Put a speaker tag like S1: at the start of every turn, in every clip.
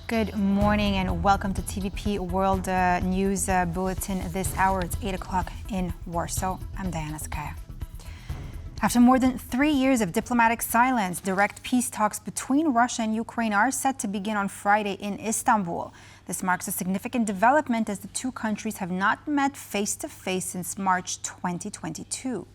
S1: Good morning and welcome to TVP World News Bulletin this hour. It's 8 o'clock in Warsaw. I'm Diana Skaya. After more than 3 years of diplomatic silence, direct peace talks between Russia and Ukraine are set to begin on Friday in Istanbul. This marks a significant development as the two countries have not met face-to-face since March 2022.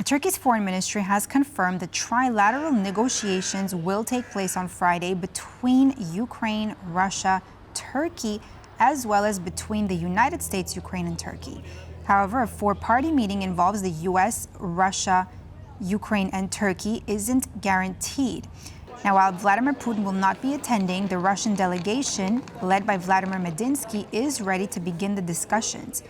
S1: Turkey's foreign ministry has confirmed that trilateral negotiations will take place on Friday between Ukraine, Russia, Turkey, as well as between the United States, Ukraine, and Turkey. However, a four-party meeting involves the U.S., Russia, Ukraine, and Turkey isn't guaranteed. Now, while Vladimir Putin will not be attending, the Russian delegation, led by Vladimir Medinsky, is ready to begin the discussions.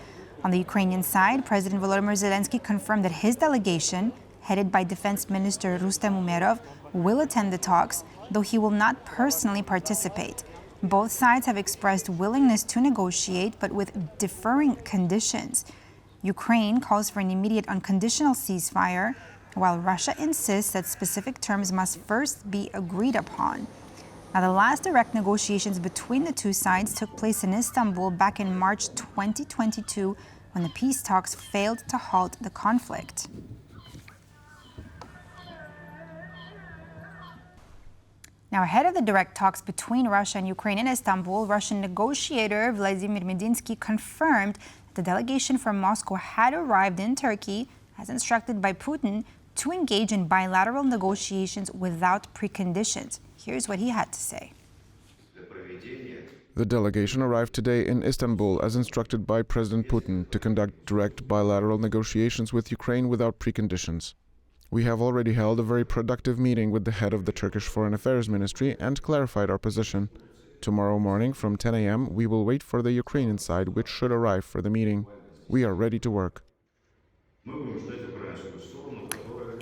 S1: On the Ukrainian side, President Vladimir Medinsky confirmed that his delegation, headed by Defense Minister Rustem Umerov, will attend the talks, though he will not personally participate. Both sides have expressed willingness to negotiate, but with differing conditions. Ukraine calls for an immediate unconditional ceasefire, while Russia insists that specific terms must first be agreed upon. Now, the last direct negotiations between the two sides took place in Istanbul back in March 2022, when the peace talks failed to halt the conflict. Now, ahead of the direct talks between Russia and Ukraine in Istanbul, Russian negotiator Vladimir Medinsky confirmed that the delegation from Moscow had arrived in Turkey, as instructed by Putin, to engage in bilateral negotiations without preconditions. Here's what he had to say.
S2: The delegation arrived today in Istanbul as instructed by President Putin to conduct direct bilateral negotiations with Ukraine without preconditions. We have already held a very productive meeting with the head of the Turkish Foreign Affairs Ministry and clarified our position. Tomorrow morning from 10 a.m. we will wait for the Ukrainian side, which should arrive for the meeting. We are ready to work.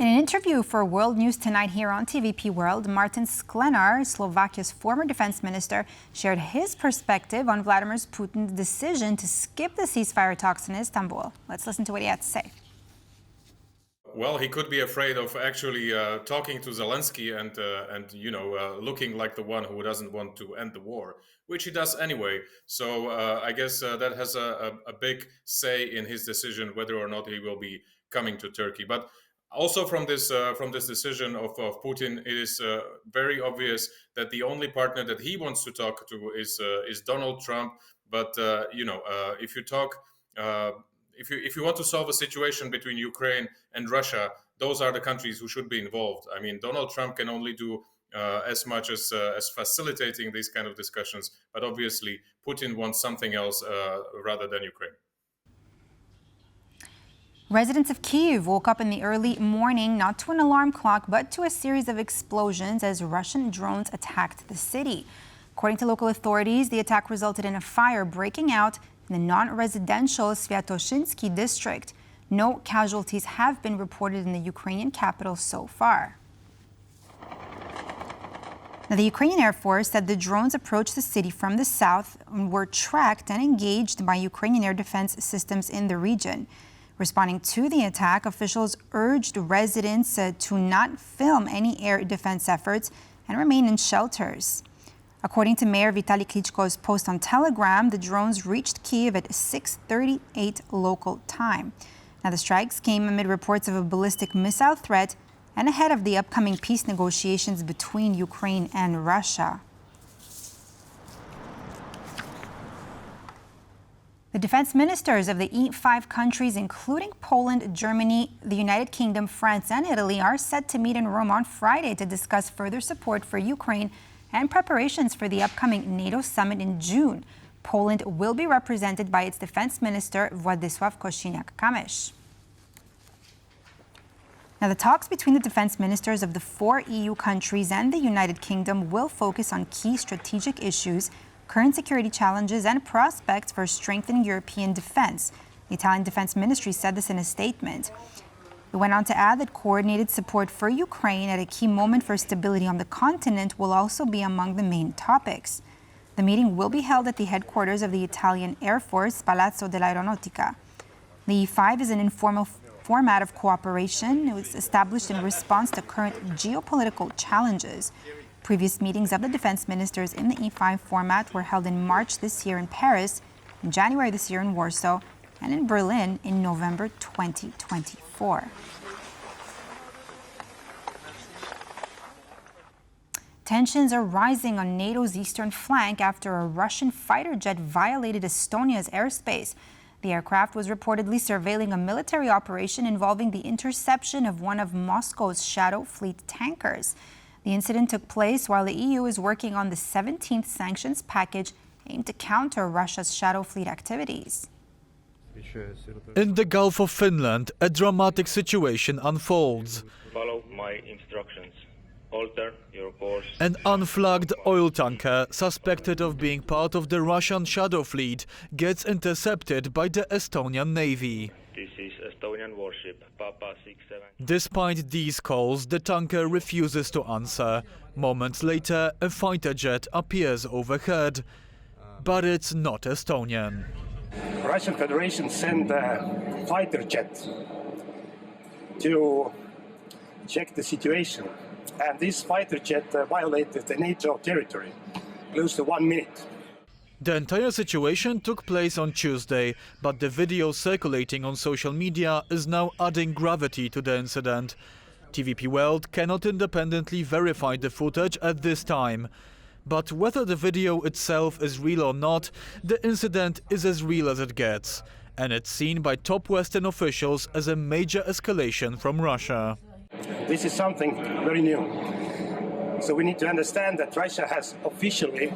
S1: In an interview for World News Tonight here on TVP World, Martin Sklenar, Slovakia's former defense minister, shared his perspective on Vladimir Putin's decision to skip the ceasefire talks in Istanbul. Let's listen to what he had to say.
S3: Well, he could be afraid of actually talking to Zelensky and looking like the one who doesn't want to end the war, which he does anyway. So I guess that has a big say in his decision whether or not he will be coming to Turkey. But also from this decision of Putin, it is very obvious that the only partner that he wants to talk to is Donald Trump. But if you talk. If you want to solve a situation between Ukraine and Russia, those are the countries who should be involved. I mean, Donald Trump can only do as much as facilitating these kind of discussions, but obviously Putin wants something else rather than Ukraine.
S1: Residents of Kyiv woke up in the early morning not to an alarm clock, but to a series of explosions as Russian drones attacked the city. According to local authorities, the attack resulted in a fire breaking out in the non-residential Sviatoshynskyi district. No casualties have been reported in the Ukrainian capital so far. Now, the Ukrainian Air Force said the drones approached the city from the south and were tracked and engaged by Ukrainian air defense systems in the region. Responding to the attack, officials urged residents to not film any air defense efforts and remain in shelters. According to Mayor Vitaly Klitschko's post on Telegram, the drones reached Kyiv at 6:38 local time. Now, the strikes came amid reports of a ballistic missile threat and ahead of the upcoming peace negotiations between Ukraine and Russia. The defense ministers of the E5 countries, including Poland, Germany, the United Kingdom, France, and Italy, are set to meet in Rome on Friday to discuss further support for Ukraine and preparations for the upcoming NATO summit in June. Poland will be represented by its defense minister, Władysław Kosiniak-Kamysz. Now, the talks between the defense ministers of the 4 EU countries and the United Kingdom will focus on key strategic issues, current security challenges, and prospects for strengthening European defense. The Italian Defense Ministry said this in a statement. It went on to add that coordinated support for Ukraine at a key moment for stability on the continent will also be among the main topics. The meeting will be held at the headquarters of the Italian Air Force, Palazzo dell'Aeronautica. The E5 is an informal format of cooperation. It was established in response to current geopolitical challenges. Previous meetings of the defense ministers in the E5 format were held in March this year in Paris, in January this year in Warsaw, and in Berlin in November 2024. Tensions are rising on NATO's eastern flank after a Russian fighter jet violated Estonia's airspace. The aircraft was reportedly surveilling a military operation involving the interception of one of Moscow's Shadow Fleet tankers. The incident took place while the EU is working on the 17th sanctions package aimed to counter Russia's Shadow Fleet activities.
S4: In the Gulf of Finland, a dramatic situation unfolds.
S5: Follow my instructions. Alter your course.
S4: An unflagged oil tanker, suspected of being part of the Russian Shadow Fleet, gets intercepted by the Estonian Navy.
S5: This is Estonian warship, Papa 67.
S4: Despite these calls, the tanker refuses to answer. Moments later, a fighter jet appears overhead. But it's not Estonian.
S6: Russian Federation sent a fighter jet to check the situation. And this fighter jet violated the NATO territory, close to 1 minute.
S4: The entire situation took place on Tuesday, but the video circulating on social media is now adding gravity to the incident. TVP World cannot independently verify the footage at this time. But whether the video itself is real or not, the incident is as real as it gets. And it's seen by top Western officials as a major escalation from Russia.
S6: This is something very new. So we need to understand that Russia has officially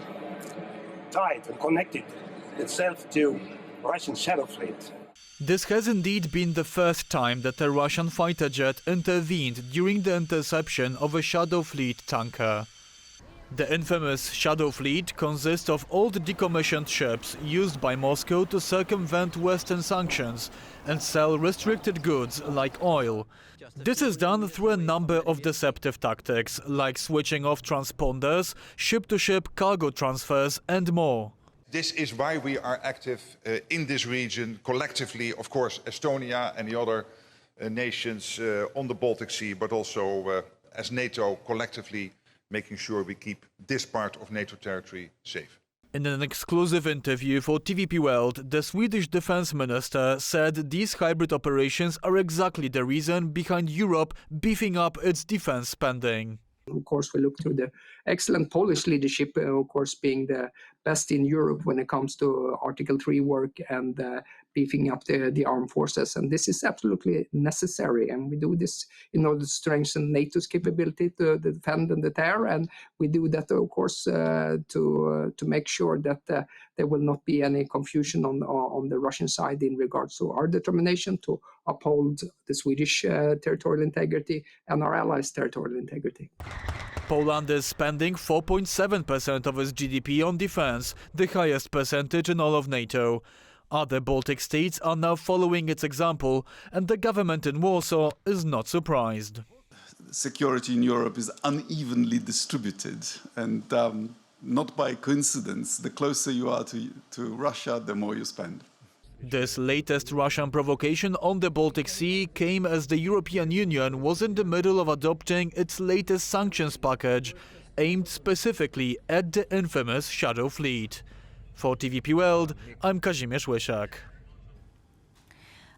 S6: tied and connected itself to Russian Shadow Fleet.
S4: This has indeed been the first time that a Russian fighter jet intervened during the interception of a Shadow Fleet tanker. The infamous Shadow Fleet consists of old decommissioned ships used by Moscow to circumvent Western sanctions and sell restricted goods like oil. This is done through a number of deceptive tactics, like switching off transponders, ship-to-ship cargo transfers and more.
S7: This is why we are active in this region collectively, of course, Estonia and the other nations on the Baltic Sea, but also as NATO collectively making sure we keep this part of NATO territory safe.
S4: In an exclusive interview for TVP World, the Swedish defense minister said these hybrid operations are exactly the reason behind Europe beefing up its defense spending.
S8: Of course, we look to the excellent Polish leadership, of course, being the best in Europe when it comes to Article 3 work and beefing up the armed forces. And this is absolutely necessary. And we do this in order to strengthen NATO's capability to defend and deter. And we do that, of course, to make sure that there will not be any confusion on the Russian side in regards to our determination to uphold the Swedish territorial integrity and our allies' territorial integrity.
S4: Poland is spending 4.7% of its GDP on defense, the highest percentage in all of NATO. Other Baltic states are now following its example, and the government in Warsaw is not surprised.
S9: Security in Europe is unevenly distributed, and not by coincidence. The closer you are to Russia, the more you spend.
S4: This latest Russian provocation on the Baltic Sea came as the European Union was in the middle of adopting its latest sanctions package, aimed specifically at the infamous Shadow Fleet. For TVP World, I'm Kazimierz Łysiak.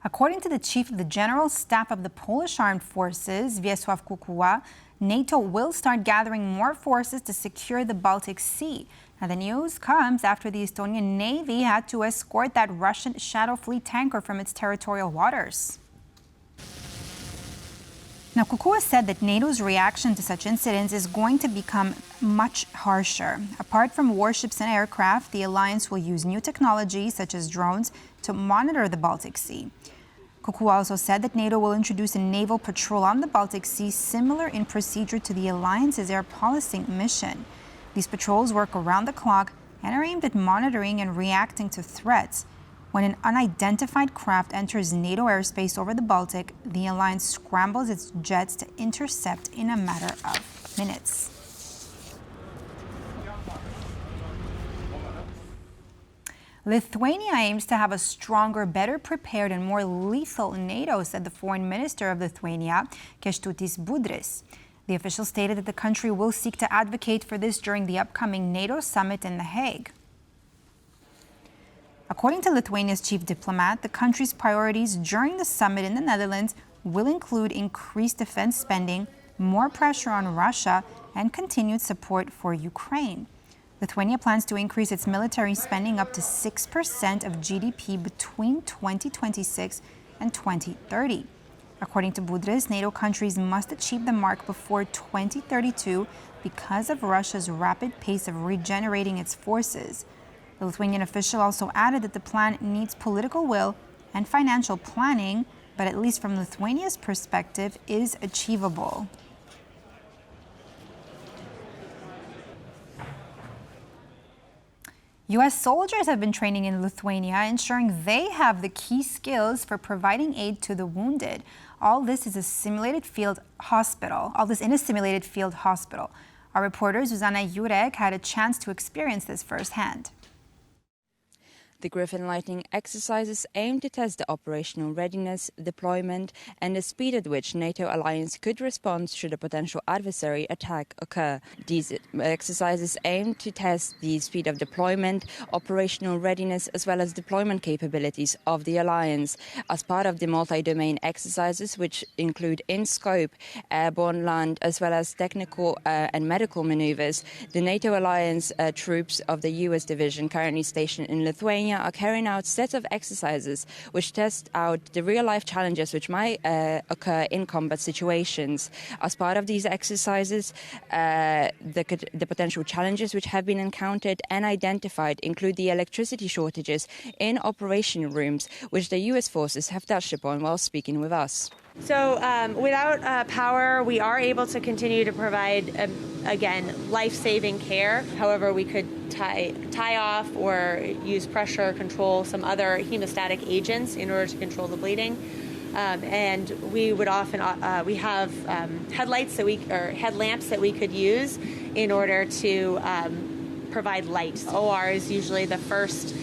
S1: According to the chief of the General Staff of the Polish Armed Forces, Wiesław Kukuła, NATO will start gathering more forces to secure the Baltic Sea. Now, the news comes after the Estonian Navy had to escort that Russian Shadow Fleet tanker from its territorial waters. Now, Kukuła said that NATO's reaction to such incidents is going to become much harsher. Apart from warships and aircraft, the alliance will use new technology, such as drones, to monitor the Baltic Sea. Kukuła also said that NATO will introduce a naval patrol on the Baltic Sea similar in procedure to the alliance's air policing mission. These patrols work around the clock and are aimed at monitoring and reacting to threats. When an unidentified craft enters NATO airspace over the Baltic, the alliance scrambles its jets to intercept in a matter of minutes. Lithuania aims to have a stronger, better prepared and more lethal NATO, said the foreign minister of Lithuania, Kęstutis Budrys. The official stated that the country will seek to advocate for this during the upcoming NATO summit in The Hague. According to Lithuania's chief diplomat, the country's priorities during the summit in the Netherlands will include increased defense spending, more pressure on Russia, and continued support for Ukraine. Lithuania plans to increase its military spending up to 6% of GDP between 2026 and 2030. According to Budrys, NATO countries must achieve the mark before 2032 because of Russia's rapid pace of regenerating its forces. The Lithuanian official also added that the plan needs political will and financial planning, but at least from Lithuania's perspective, is achievable. U.S. soldiers have been training in Lithuania, ensuring they have the key skills for providing aid to the wounded. All this in a simulated field hospital. Our reporter Zuzana Jurek had a chance to experience this firsthand.
S10: The Griffin Lightning exercises aim to test the operational readiness, deployment, and the speed at which NATO alliance could respond should a potential adversary attack occur. These exercises aim to test the speed of deployment, operational readiness, as well as deployment capabilities of the alliance. As part of the multi-domain exercises, which include in scope, airborne, land, as well as technical and medical maneuvers, the NATO alliance troops of the US division currently stationed in Lithuania are carrying out sets of exercises which test out the real-life challenges which might occur in combat situations. As part of these exercises, the potential challenges which have been encountered and identified include the electricity shortages in operation rooms, which the US forces have touched upon while speaking with us.
S11: So without power, we are able to continue to provide, again, life-saving care. However, we could tie off or use pressure, control some other hemostatic agents in order to control the bleeding. And we would often, we have headlamps that we could use in order to provide light. OR is usually the first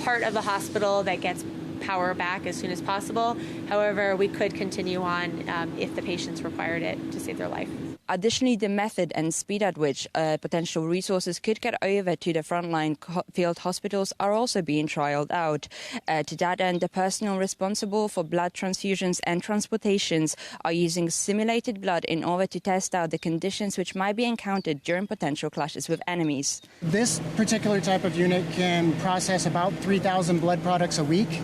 S11: part of the hospital that gets power back as soon as possible. However, we could continue on if the patients required it to save their life.
S10: Additionally, the method and speed at which potential resources could get over to the frontline field hospitals are also being trialled out. To that end, the personnel responsible for blood transfusions and transportations are using simulated blood in order to test out the conditions which might be encountered during potential clashes with enemies.
S12: This particular type of unit can process about 3,000 blood products a week.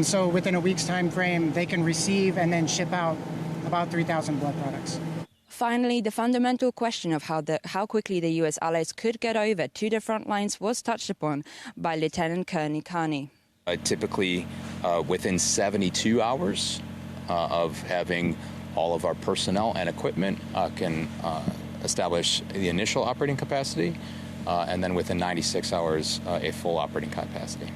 S12: So within a week's time frame, they can receive and then ship out about 3,000 blood products.
S10: Finally, the fundamental question of how quickly the U.S. allies could get over to the front lines was touched upon by Lieutenant Colonel Kani.
S13: Typically, within 72 hours of having all of our personnel and equipment can establish the initial operating capacity, and then within 96 hours, a full operating capacity.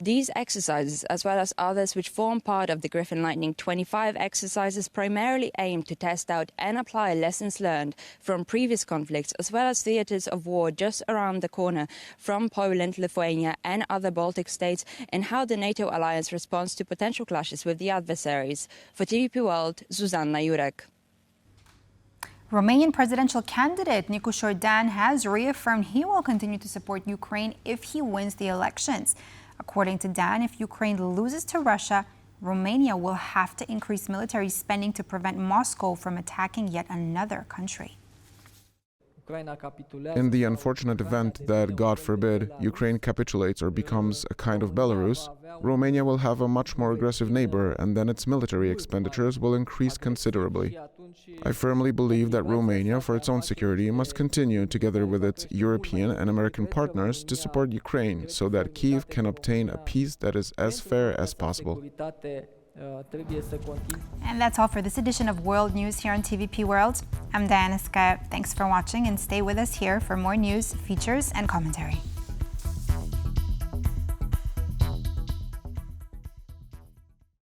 S10: These exercises, as well as others which form part of the Griffin Lightning 25 exercises, primarily aim to test out and apply lessons learned from previous conflicts, as well as theatres of war just around the corner from Poland, Lithuania and other Baltic states, and how the NATO alliance responds to potential clashes with the adversaries. For TVP World, Zuzana Jurek.
S1: Romanian presidential candidate Nicu Șordan has reaffirmed he will continue to support Ukraine if he wins the elections. According to Dan, if Ukraine loses to Russia, Romania will have to increase military spending to prevent Moscow from attacking yet another country.
S2: In the unfortunate event that, God forbid, Ukraine capitulates or becomes a kind of Belarus, Romania will have a much more aggressive neighbor, and then its military expenditures will increase considerably. I firmly believe that Romania, for its own security, must continue, together with its European and American partners, to support Ukraine so that Kyiv can obtain a peace that is as fair as possible.
S1: And that's all for this edition of World News here on TVP World. I'm Diana Skaya. Thanks for watching and stay with us here for more news, features, and commentary.